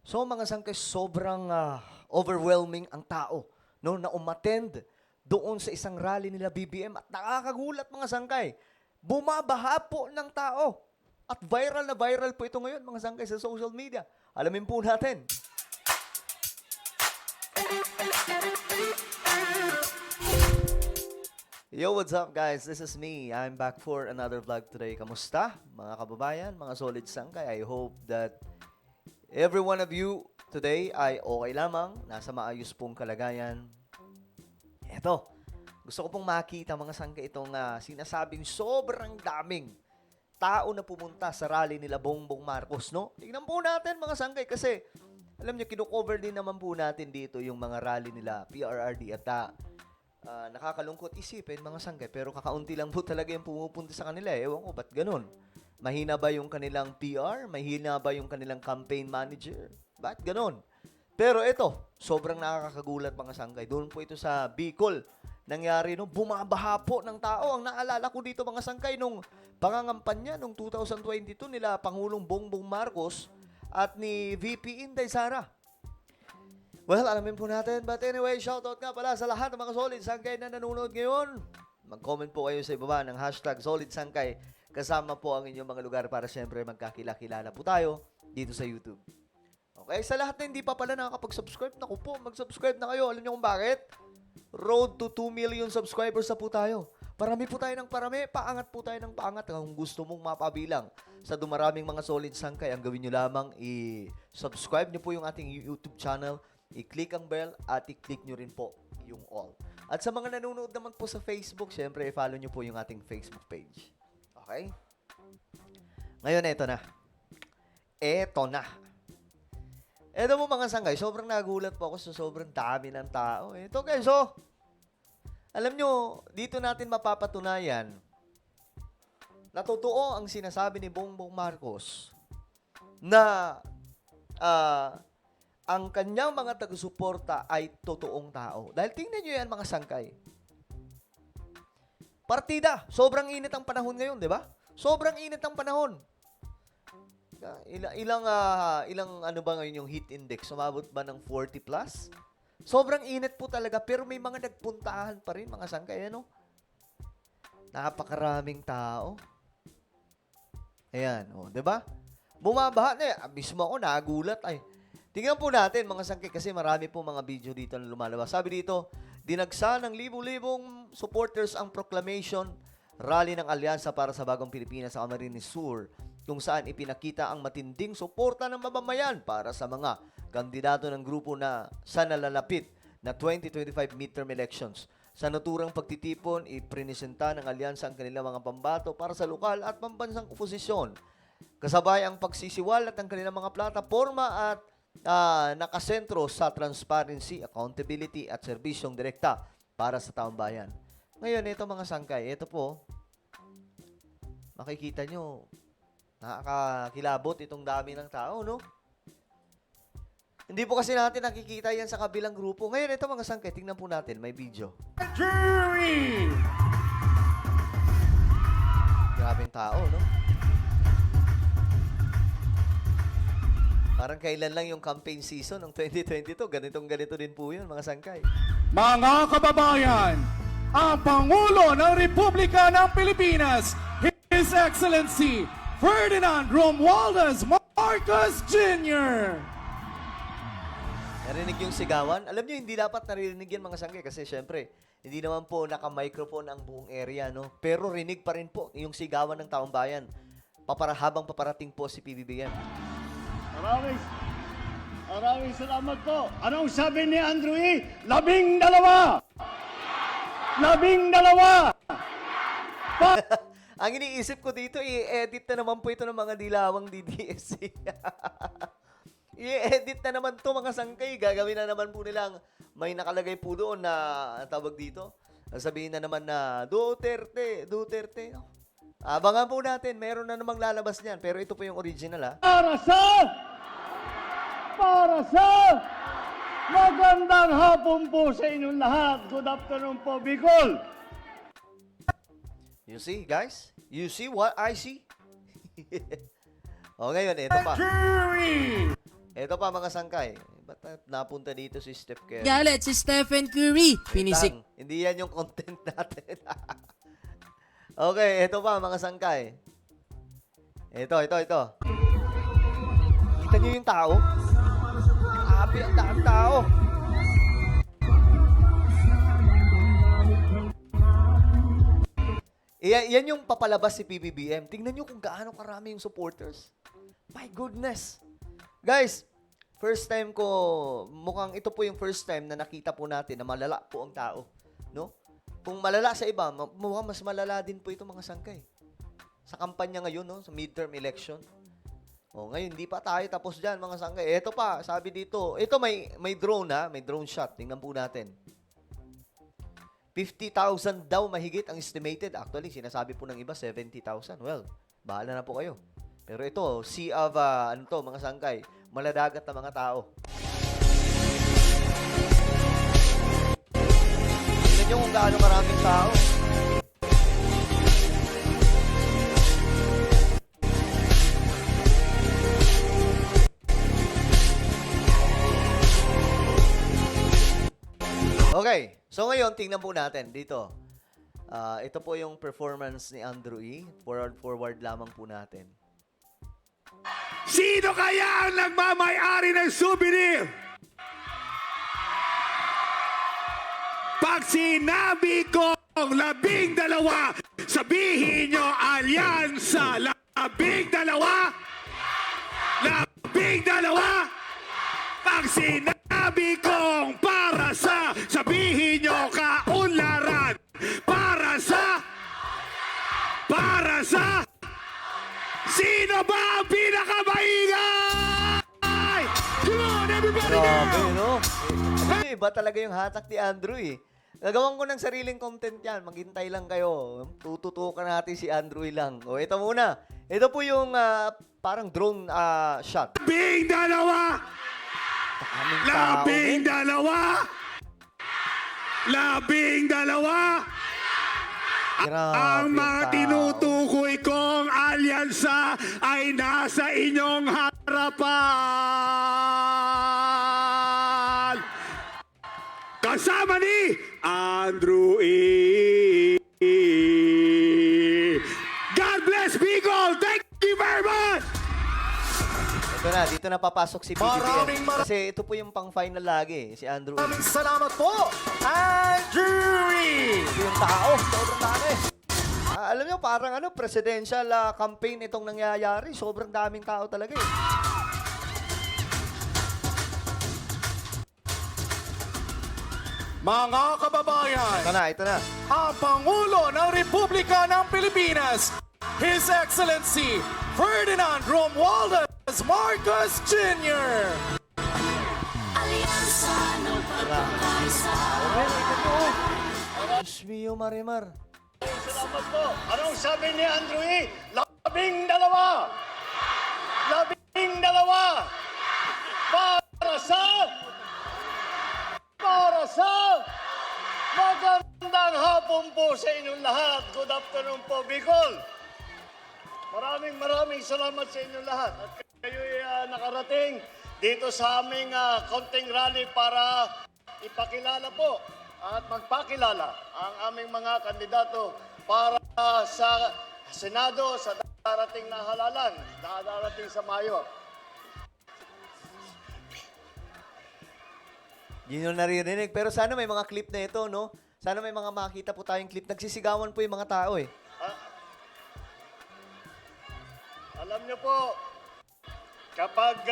So mga sangkay, sobrang overwhelming ang tao no, na umattend doon sa isang rally nila BBM at nakakagulat mga sangkay. Bumabaha po ng tao. At viral na viral po ito ngayon mga sangkay sa social media. Alamin po natin. Yo, what's up guys? This is me. I'm back for another vlog today. Kamusta mga kababayan, mga solid sangkay? I hope that every one of you today ay okay lamang, nasa maayos pong kalagayan. Eto, gusto ko pong makita mga sangkay itong sinasabing sobrang daming tao na pumunta sa rally nila Bongbong Marcos, no? Tingnan po natin mga sangkay kasi alam niyo, kino-cover din naman po natin dito yung mga rally nila PRRD at nakakalungkot isipin mga sangkay pero kakaunti lang po talaga yung pumupunta sa kanila. Ewan ko, ba't ganun? Mahina ba yung kanilang PR? Mahina ba yung kanilang campaign manager? Ba't ganun? Pero ito, sobrang nakakagulat mga sangkay. Doon po ito sa Bicol. Nangyari nung bumabaha po ng tao. Ang naalala ko dito mga sangkay nung pangangampanya nung 2022 nila Pangulong Bongbong Marcos at ni VP Inday Sara. Well, alamin po natin. But anyway, shoutout nga pala sa lahat ng mga solid sangkay na nanonood ngayon. Mag-comment po kayo sa ibaba ng hashtag solid sangkay. Kasama po ang inyong mga lugar para siyempre magkakilala po tayo dito sa YouTube. Okay, sa lahat na hindi pa pala nakakapag-subscribe, naku po, mag-subscribe na kayo. Alam niyo kung bakit? Road to 2 million subscribers na po tayo. Parami po tayo ng parami, paangat po tayo ng paangat. Kung gusto mong mapabilang sa dumaraming mga solid sangkay, ang gawin nyo lamang, i-subscribe nyo po yung ating YouTube channel, i-click ang bell, at i-click nyo rin po yung all. At sa mga nanonood naman po sa Facebook, syempre, i-follow nyo po yung ating Facebook page. Okay? Ngayon, eto na. Eto na. Eto po mga sangkay, sobrang nagulat po ako sa sobrang dami ng tao. Eto guys, oh. Alam nyo, dito natin mapapatunayan na totoo ang sinasabi ni Bongbong Marcos na ang kanyang mga taga-suporta ay totoong tao. Dahil tingnan nyo yan mga sangkay. Partida, sobrang init ang panahon ngayon, di ba? Sobrang init ang panahon. Ilang ano ba ngayon yung heat index? Sumabot ba ng 40 plus? Sobrang init po talaga pero may mga nagpuntahan pa rin mga sangkay, ano? Napakaraming tao. Ayan, oh, 'di ba? Bumabaha na, mismo ako nagulat ay. Tingnan po natin mga sangkay kasi marami po mga video dito na lumalabas. Sabi dito, dinagsa ng libu-libong supporters ang proclamation rally ng alyansa para sa bagong Pilipinas sa Camarines Sur, kung saan ipinakita ang matinding suporta ng mamamayan para sa mga kandidato ng grupo na sa nalalapit na 2025 midterm elections. Sa naturang pagtitipon, iprinisenta ng alyansa ang kanilang mga pambato para sa lokal at pambansang oposisyon. Kasabay ang pagsisiwal at ang kanilang mga plataforma at nakasentro sa transparency, accountability at serbisyong direkta para sa taong bayan. Ngayon, ito mga sangkay, ito po, makikita nyo, nakakakilabot itong dami ng tao, no? Hindi po kasi natin nakikita yan sa kabilang grupo. Ngayon, ito mga sangkay, tingnan po natin, may video. Jury! Grabing tao, no? Parang kailan lang yung campaign season ng 2022. Ganito din po yun, mga sangkay. Mga kababayan, ang Pangulo ng Republika ng Pilipinas, His Excellency Ferdinand Romualdez Marcos Jr. Narinig yung sigawan? Alam nyo, hindi dapat naririnig yan mga sangkay kasi syempre, hindi naman po naka-microphone ang buong area, no? Pero rinig pa rin po yung sigawan ng taong bayan habang paparating po si PBBM. Maraming salamat po. Anong sabi ni Andrew E? 12! 12! Ang iniisip ko dito, i-edit na naman po ito ng mga dilawang DDSC. I-edit na naman to mga sangkay. Gagawin na naman po nilang may nakalagay po doon na tawag dito. Sabihin na naman na Duterte. Abangan po natin. Meron na namang lalabas niyan. Pero ito po yung original, ha? Para sa magandang hapon po sa inyong lahat. Good afternoon po, Bicol. You see, guys? You see what I see? O ngayon, ito pa. Jury! Ito pa mga sangkay. Ba't napunta dito si Steph Curry? Galit si Stephen Curry. Pinisik. Lang, hindi yan yung content natin. Okay, ito pa mga sangkay. Ito. Kita niyo yung tao? Grabe, ang daming tao. Yan yung papalabas si PBBM. Tingnan nyo kung gaano karami yung supporters. My goodness. Guys, first time ko, mukhang ito po yung first time na nakita po natin na malala po ang tao. No? Kung malala sa iba, mukhang mas malala din po ito mga sangkay. Sa kampanya ngayon, no? Sa midterm election. O, ngayon, hindi pa tayo tapos dyan mga sangkay. Ito pa, sabi dito, ito may drone ha, may drone shot. Tingnan po natin. 50,000 daw mahigit ang estimated. Actually, sinasabi po ng iba, 70,000. Well, bahala na po kayo. Pero ito, sea of, mga sangkay, maladagat na mga tao. Tignan nyo kung gaano maraming tao. Okay, so ngayon, tingnan po natin dito. Ito po yung performance ni Andrew E. Forward lamang po natin. Sino kaya ang nagmamay-ari ng souvenir? Pag sinabi kong 12, sabihin nyo alyansa. 12? 12? Pag sinabi kong para sa, sabihin nyo kaunlaran. Para sa, sino ba ang pinakamaingay? Come on, everybody Grabe, now! no? Iba talaga yung hatak ni Andrew eh. Gagawin ko ng sariling content yan. Maghintay lang kayo. Tututukan natin si Andrew E. lang. O, ito muna. Ito po yung parang drone shot. 12! Daming tao, eh. 12! Grabe Ang mga tao. tinutukoy kong alyansa ay nasa inyong harapan. Kasama ni Andrew E. God bless Bicol. Thank you very much. Ito na, dito na papasok si Maraming PBBM. Kasi ito po yung pang-final lagi, si Andrew E. Maraming salamat po, Andrew E. Ito yung tao. Sobrang dami. Alam nyo, parang presidential campaign itong nangyayari. Sobrang daming tao talaga eh. Mga kababayan, Ito na. ang Pangulo ng Republika ng Pilipinas, His Excellency Ferdinand Romualdez Marcos Jr. Diyos mio, Marimar. Salamat po. Anong sabi ni Andrew E? 12! 12! Para sa magandang hapon po sa inyong lahat. Good afternoon po, Bicol. Maraming salamat sa inyong lahat. At kayo'y nakarating dito sa aming counting rally para ipakilala po at magpakilala ang aming mga kandidato para sa Senado sa darating na halalan, darating sa Mayo. Yun yung naririnig. Pero sana may mga clip na ito, no? Sana may mga makita po tayong clip. Nagsisigawan po yung mga tao eh. Alam niyo po, kapag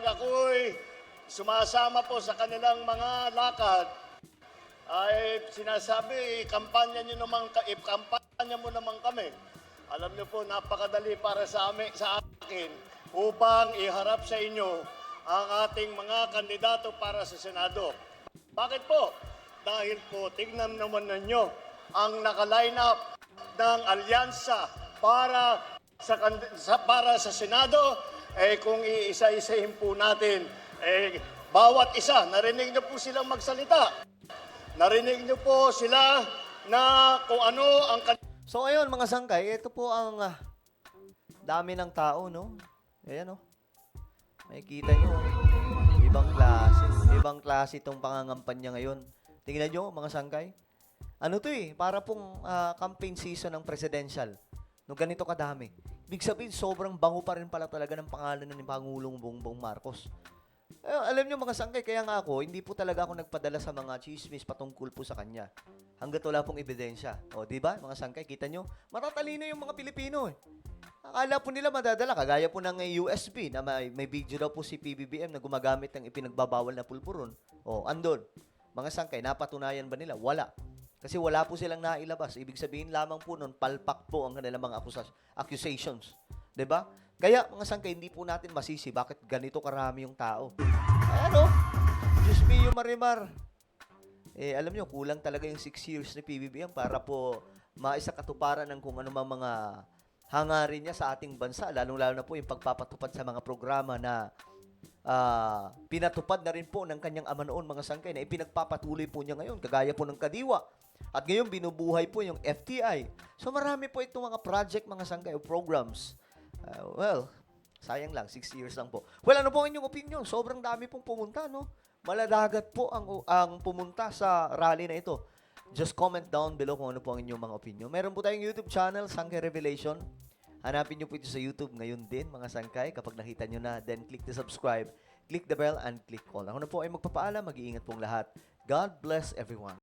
ako'y sumasama po sa kanilang mga lakad, ay sinasabi, kampanya mo naman kami. Alam niyo po, napakadali para sa akin upang iharap sa inyo ang ating mga kandidato para sa Senado. Bakit po? Dahil po, tignan naman ninyo ang naka-line up ng alyansa para sa Senado, kung iisa-isahin po natin, bawat isa, narinig niyo po silang magsalita. Narinig niyo po sila na kung ano ang So ayun mga sangkay, ito po ang dami ng tao, no? Ayan, no? Makikita nyo, ibang klase. Ibang klase itong pangangampanya ngayon. Tingnan nyo, mga sangkay. Ano to para pong campaign season ng presidential. No ganito kadami. Ibig sabihin, sobrang bango pa rin pala talaga ng pangalan ni Pangulong Bongbong Marcos. Alam nyo mga sangkay, kaya nga ako, hindi po talaga ako nagpadala sa mga chismis patungkol po sa kanya. Hanggat wala pong ebidensya. O, di ba, mga sangkay, kita nyo, matatalino yung mga Pilipino Akala po nila madadala, kagaya po ng USB na may video daw po si PBBM na gumagamit ng ipinagbabawal na pulburon. O, andon. Mga sangkay, napatunayan ba nila? Wala. Kasi wala po silang nailabas. Ibig sabihin lamang po nun, palpak po ang kanilang mga accusations. 'Di ba? Kaya, mga sangkay, hindi po natin masisi bakit ganito karami yung tao. Ano? Diyos mio, Marimar. Alam nyo, kulang talaga yung 6 years ni PBBM para po maisakatuparan ng kung ano mga hangarin niya sa ating bansa. Lalong-lalo na po yung pagpapatupad sa mga programa na pinatupad na rin po ng kanyang ama noon, mga sangkay, na ipinagpapatuloy po niya ngayon, kagaya po ng Kadiwa. At ngayon, binubuhay po yung FTI. So, marami po itong mga project, mga sangkay, o programs. Well, sayang lang, 6 years lang po. Well, ano po ang inyong opinion? Sobrang dami pong pumunta, no? Maladagat po ang pumunta sa rally na ito. Just comment down below kung ano po ang inyong mga opinion. Meron po tayong YouTube channel, Sangkay Revelation. Hanapin nyo po ito sa YouTube ngayon din, mga sangkay. Kapag nakita nyo na, then click the subscribe, click the bell, and click all. Ako na po ay magpapaalam. Mag-iingat pong lahat. God bless everyone.